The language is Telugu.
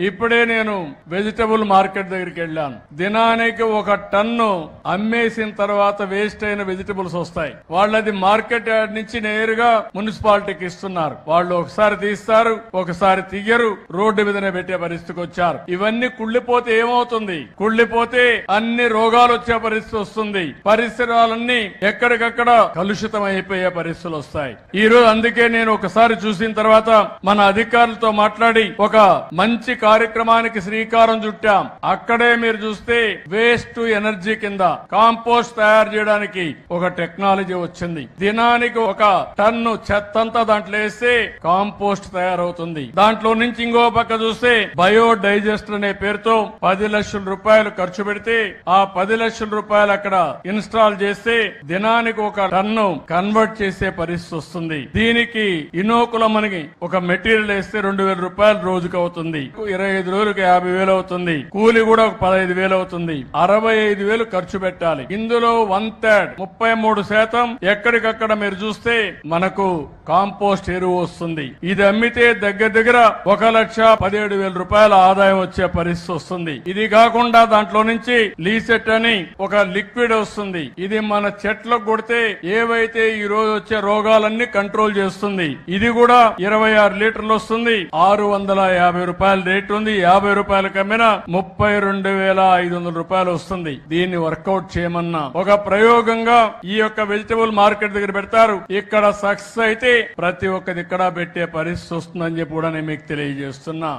ఇప్పుడే నేను వెజిటబుల్ మార్కెట్ దగ్గరికి వెళ్ళాను. దినానికి 1 టన్ను అమ్మేసిన తర్వాత వేస్ట్ అయిన వెజిటబుల్స్ వస్తాయి. వాళ్ళది మార్కెట్ యార్డ్ నుంచి నేరుగా మున్సిపాలిటీకి ఇస్తున్నారు. వాళ్ళు ఒకసారి తీస్తారు, ఒకసారి తీయరు, రోడ్డు మీదనే పెట్టే పరిస్థితికి వచ్చారు. ఇవన్నీ కుళ్ళిపోతే ఏమవుతుంది? కుళ్ళిపోతే అన్ని రోగాలు వచ్చే పరిస్థితి వస్తుంది. పరిసరాలన్నీ ఎక్కడికక్కడ కలుషితం అయిపోయే పరిస్థితులు వస్తాయి. ఈ రోజు అందుకే నేను ఒకసారి చూసిన తర్వాత మన అధికారులతో మాట్లాడి ఒక మంచి కార్యక్రమానికి శ్రీకారం చుట్టాం. అక్కడే మీరు చూస్తే వేస్ట్ టు ఎనర్జీ కింద కాంపోస్ట్ తయారు చేయడానికి ఒక టెక్నాలజీ వచ్చింది. దినానికి 1 టన్ను చెత్తంతా దాంట్లో వేస్తే కాంపోస్ట్ తయారవుతుంది. దాంట్లో నుంచి ఇంకో పక్క చూస్తే బయోడైజెస్టర్ అనే పేరుతో 10 లక్షల రూపాయలు ఖర్చు పెడితే ఆ 10 లక్షల రూపాయలు అక్కడ ఇన్స్టాల్ చేస్తే దినానికి 1 టన్ను కన్వర్ట్ చేసే పరిస్థితి వస్తుంది. దీనికి ఇనోకులం అని ఒక మెటీరియల్ వేస్తే 2,000 రూపాయలు రోజుకు అవుతుంది. 25 రోజులకు 50,000 అవుతుంది. కూలి కూడా 15,000 అవుతుంది. 65,000 ఖర్చు పెట్టాలి. ఇందులో 1/3 33% ఎక్కడికక్కడ మీరు చూస్తే మనకు కాంపోస్ట్ ఎరువు వస్తుంది. ఇది అమ్మితే దగ్గర 1,17,000 రూపాయల ఆదాయం వచ్చే పరిస్థితి వస్తుంది. ఇది కాకుండా దాంట్లో నుంచి లీసెట్ అని ఒక లిక్విడ్ వస్తుంది. ఇది మన చెట్లకు కొడితే ఏవైతే ఈ రోజు వచ్చే రోగాలన్నీ కంట్రోల్ చేస్తుంది. ఇది కూడా 26 లీటర్లు వస్తుంది. 650 రూపాయల రేట్ ఉంది. 50 రూపాయలు కమ్మినా 32,500 రూపాయలు వస్తుంది. దీన్ని వర్కౌట్ చేయమన్నా ఒక ప్రయోగంగా ఈ యొక్క వెజిటబుల్ మార్కెట్ దగ్గర పెడతారు. ఇక్కడ సక్సెస్ అయితే ప్రతి ఒక్కది ఇక్కడ పెట్టే పరిస్థితి వస్తుందని చెప్పి కూడా నేను మీకు తెలియజేస్తున్నా.